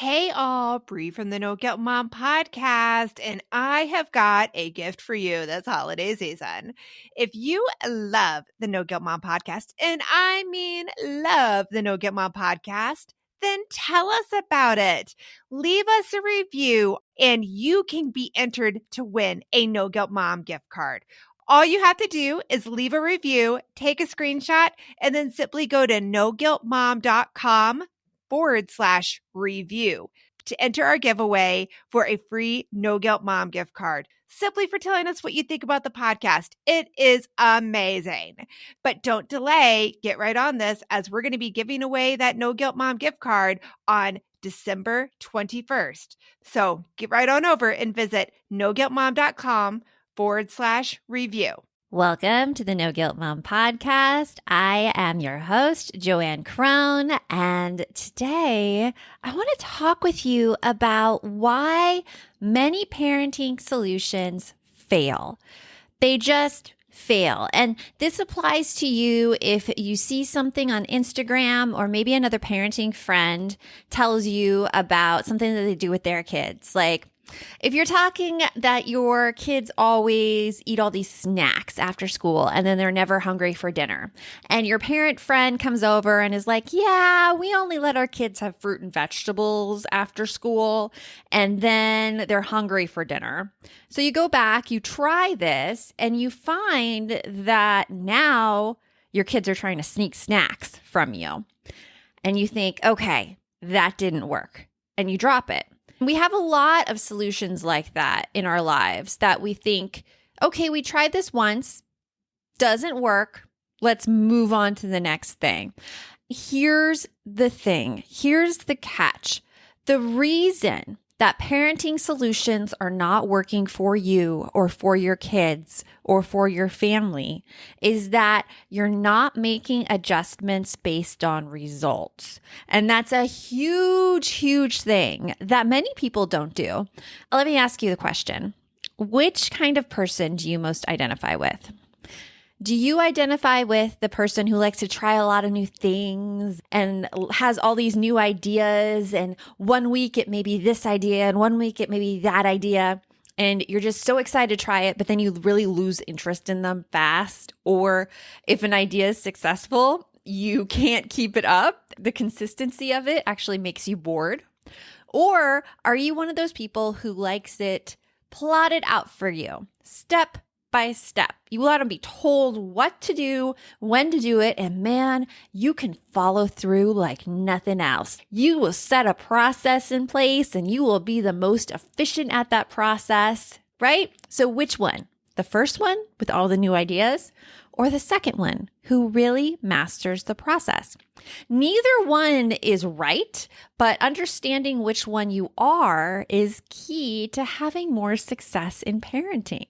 Hey all, Bree from the No Guilt Mom podcast, and I have got a gift for you this holiday season. If you love the No Guilt Mom podcast, and I mean love the No Guilt Mom podcast, then tell us about it. Leave us a review, and you can be entered to win a No Guilt Mom gift card. All you have to do is leave a review, take a screenshot, and then simply go to noguiltmom.com/review to enter our giveaway for a free No Guilt Mom gift card, simply for telling us what you think about the podcast. It is amazing. But don't delay. Get right on this, as we're going to be giving away that No Guilt Mom gift card on December 21st. So get right on over and visit noguiltmom.com/review. Welcome to the No Guilt Mom podcast. I am your host, Joanne Crone, and today I want to talk with you about why many parenting solutions fail. They just fail. And this applies to you if you see something on Instagram, or maybe another parenting friend tells you about something that they do with their kids. Like, if you're talking that your kids always eat all these snacks after school and then they're never hungry for dinner, and your parent friend comes over and is like, yeah, we only let our kids have fruit and vegetables after school and then they're hungry for dinner. So you go back, you try this, and you find that now your kids are trying to sneak snacks from you. And you think, okay, that didn't work. And you drop it. We have a lot of solutions like that in our lives that we think, okay, we tried this once, doesn't work, let's move on to the next thing. Here's the thing. Here's the catch. The reason that parenting solutions are not working for you or for your kids or for your family is that you're not making adjustments based on results. And that's a huge, huge thing that many people don't do. Let me ask you the question. Which kind of person do you most identify with? Do you identify with the person who likes to try a lot of new things and has all these new ideas, and 1 week it may be this idea and 1 week it may be that idea, and you're just so excited to try it, but then you really lose interest in them fast? Or if an idea is successful, you can't keep it up. The consistency of it actually makes you bored. Or are you one of those people who likes it plotted out for you, step by step? You let them be told what to do, when to do it, and man, you can follow through like nothing else. You will set a process in place and you will be the most efficient at that process, right? So which one? The first one with all the new ideas, or the second one who really masters the process? Neither one is right, but understanding which one you are is key to having more success in parenting.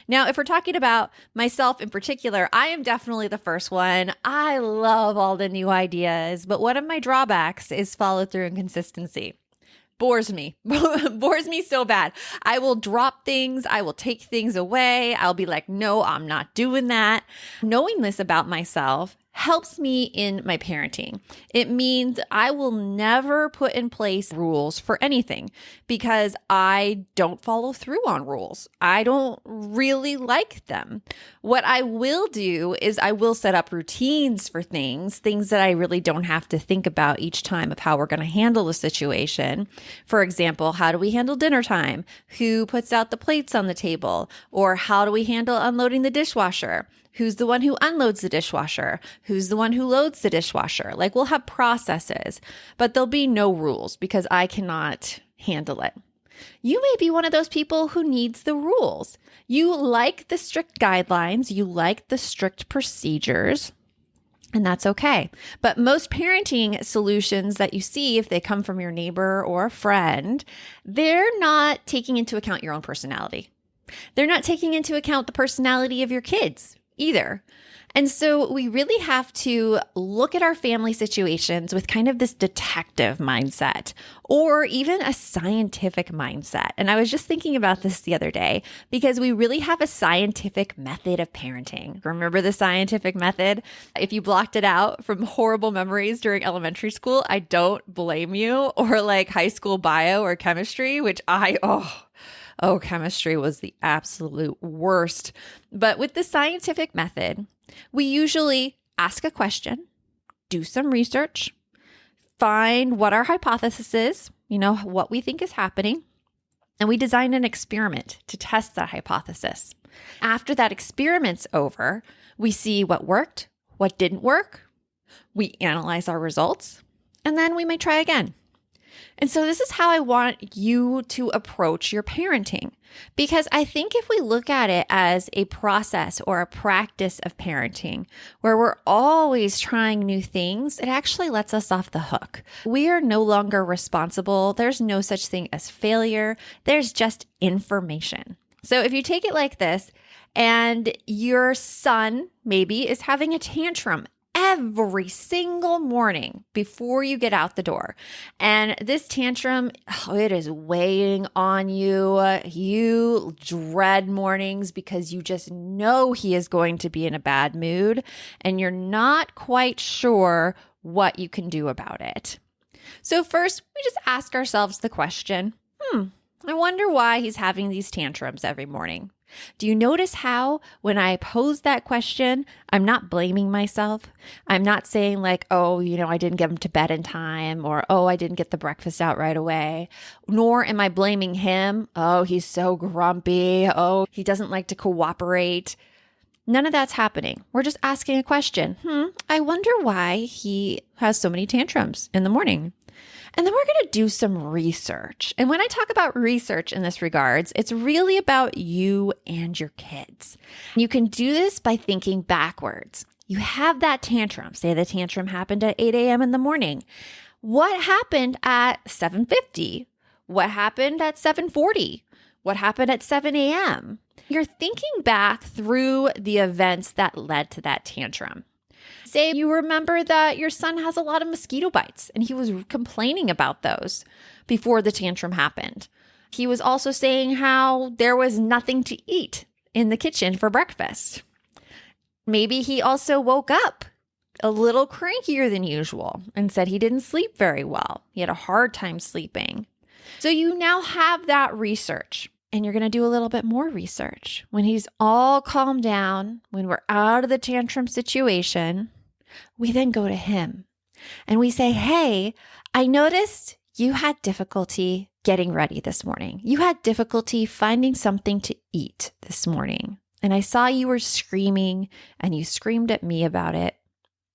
Now, if we're talking about myself in particular, I am definitely the first one. I love all the new ideas, but one of my drawbacks is follow through and consistency. Bores me. Bores me so bad. I will drop things. I will take things away. I'll be like, no, I'm not doing that. Knowing this about myself helps me in my parenting. It means I will never put in place rules for anything because I don't follow through on rules. I don't really like them. What I will do is I will set up routines for things that I really don't have to think about each time of how we're going to handle the situation. For example, how do we handle dinner time? Who puts out the plates on the table? Or how do we handle unloading the dishwasher? Who's the one who unloads the dishwasher? Who's the one who loads the dishwasher? Like, we'll have processes, but there'll be no rules because I cannot handle it. You may be one of those people who needs the rules. You like the strict guidelines. You like the strict procedures. And that's okay. But most parenting solutions that you see, if they come from your neighbor or a friend, they're not taking into account your own personality. They're not taking into account the personality of your kids either. And so we really have to look at our family situations with kind of this detective mindset or even a scientific mindset. And I was just thinking about this the other day because we really have a scientific method of parenting. Remember the scientific method? If you blocked it out from horrible memories during elementary school, I don't blame you, or like high school bio or chemistry, which chemistry was the absolute worst. But with the scientific method, we usually ask a question, do some research, find what our hypothesis is, what we think is happening, and we design an experiment to test that hypothesis. After that experiment's over, we see what worked, what didn't work, we analyze our results, and then we may try again. And so this is how I want you to approach your parenting, because I think if we look at it as a process or a practice of parenting where we're always trying new things, it actually lets us off the hook. We are no longer responsible. There's no such thing as failure. There's just information. So if you take it like this, and your son maybe is having a tantrum every single morning before you get out the door. And this tantrum, it is weighing on you. You dread mornings because you just know he is going to be in a bad mood and you're not quite sure what you can do about it. So first, we just ask ourselves the question, I wonder why he's having these tantrums every morning. Do you notice how when I pose that question, I'm not blaming myself? I'm not saying like, I didn't get him to bed in time, or, I didn't get the breakfast out right away. Nor am I blaming him. He's so grumpy. He doesn't like to cooperate. None of that's happening. We're just asking a question. I wonder why he has so many tantrums in the morning. And then we're going to do some research. And when I talk about research in this regards, it's really about you and your kids. You can do this by thinking backwards. You have that tantrum. Say the tantrum happened at 8 a.m. in the morning. What happened at 7:50? What happened at 7:40? What happened at 7 a.m.? You're thinking back through the events that led to that tantrum. Say you remember that your son has a lot of mosquito bites and he was complaining about those before the tantrum happened. He was also saying how there was nothing to eat in the kitchen for breakfast. Maybe he also woke up a little crankier than usual and said he didn't sleep very well. He had a hard time sleeping. So you now have that research. And you're going to do a little bit more research. When he's all calmed down, when we're out of the tantrum situation, we then go to him and we say, hey, I noticed you had difficulty getting ready this morning. You had difficulty finding something to eat this morning. And I saw you were screaming and you screamed at me about it.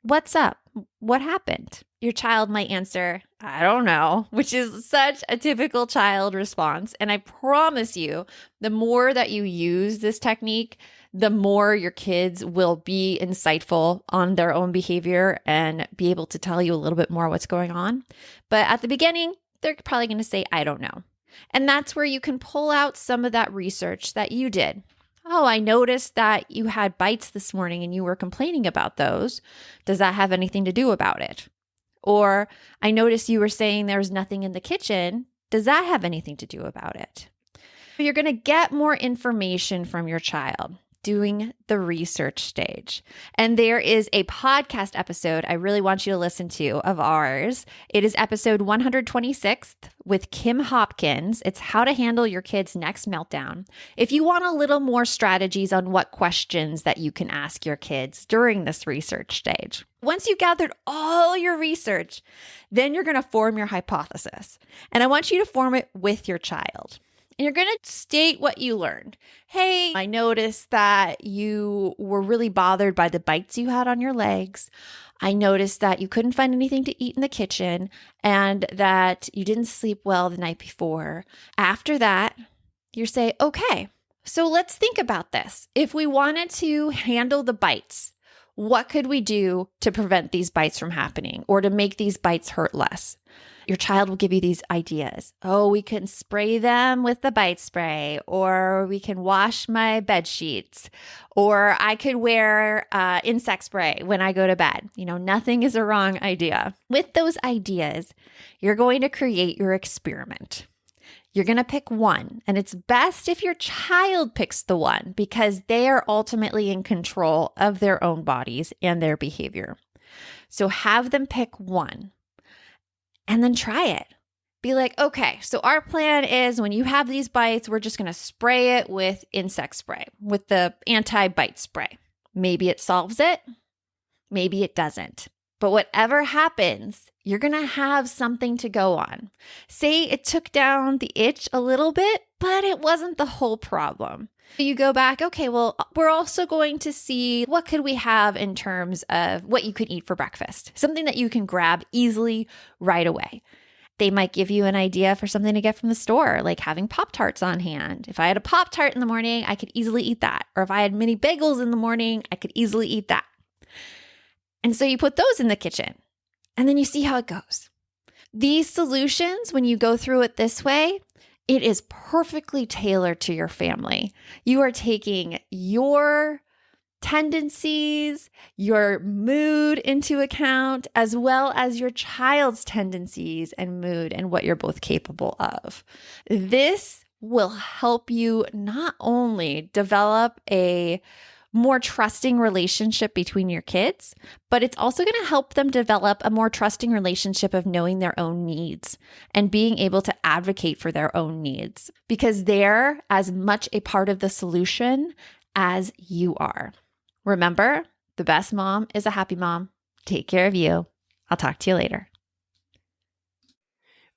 What's up? What happened? Your child might answer, I don't know, which is such a typical child response. And I promise you, the more that you use this technique, the more your kids will be insightful on their own behavior and be able to tell you a little bit more what's going on. But at the beginning, they're probably going to say, I don't know. And that's where you can pull out some of that research that you did. I noticed that you had bites this morning and you were complaining about those. Does that have anything to do about it? Or I noticed you were saying there was nothing in the kitchen. Does that have anything to do about it? You're going to get more information from your child doing the research stage. And there is a podcast episode I really want you to listen to of ours. It is episode 126 with Kim Hopkins. It's how to handle your kid's next meltdown. If you want a little more strategies on what questions that you can ask your kids during this research stage. Once you've gathered all your research, then you're going to form your hypothesis. And I want you to form it with your child. And you're going to state what you learned. Hey, I noticed that you were really bothered by the bites you had on your legs. I noticed that you couldn't find anything to eat in the kitchen and that you didn't sleep well the night before. After that, you say, okay, so let's think about this. If we wanted to handle the bites, what could we do to prevent these bites from happening or to make these bites hurt less? your child will give you these ideas. Oh, we can spray them with the bite spray, or we can wash my bed sheets, or I could wear insect spray when I go to bed. Nothing is a wrong idea. With those ideas, you're going to create your experiment. You're going to pick one, and it's best if your child picks the one because they are ultimately in control of their own bodies and their behavior. So have them pick one and then try it. Be like, okay, so our plan is when you have these bites, we're just going to spray it with insect spray, with the anti-bite spray. Maybe it solves it. Maybe it doesn't. But whatever happens, you're going to have something to go on. Say it took down the itch a little bit, but it wasn't the whole problem. You go back, okay, well, we're also going to see what could we have in terms of what you could eat for breakfast, something that you can grab easily right away. They might give you an idea for something to get from the store, like having Pop-Tarts on hand. If I had a Pop-Tart in the morning, I could easily eat that. Or if I had mini bagels in the morning, I could easily eat that. And so you put those in the kitchen and then you see how it goes. These solutions, when you go through it this way, it is perfectly tailored to your family. You are taking your tendencies, your mood into account, as well as your child's tendencies and mood and what you're both capable of. This will help you not only develop a more trusting relationship between your kids, but it's also going to help them develop a more trusting relationship of knowing their own needs and being able to advocate for their own needs because they're as much a part of the solution as you are. Remember, the best mom is a happy mom. Take care of you. I'll talk to you later.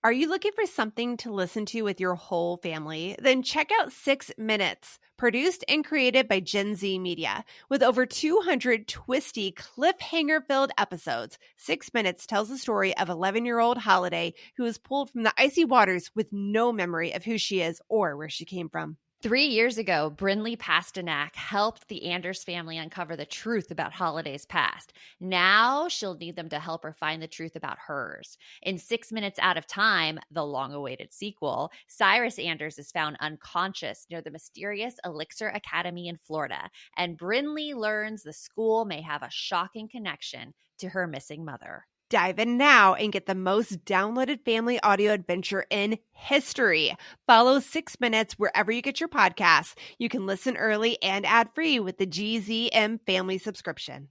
Are you looking for something to listen to with your whole family? Then check out 6 Minutes, produced and created by Gen Z Media. With over 200 twisty, cliffhanger-filled episodes, 6 Minutes tells the story of 11-year-old Holiday who is pulled from the icy waters with no memory of who she is or where she came from. 3 years ago, Brinley Pasternak helped the Anders family uncover the truth about Holiday's past. Now she'll need them to help her find the truth about hers. In 6 Minutes Out of Time, the long-awaited sequel, Cyrus Anders is found unconscious near the mysterious Elixir Academy in Florida, and Brinley learns the school may have a shocking connection to her missing mother. Dive in now and get the most downloaded family audio adventure in history. Follow 6 Minutes wherever you get your podcasts. You can listen early and ad-free with the GZM family subscription.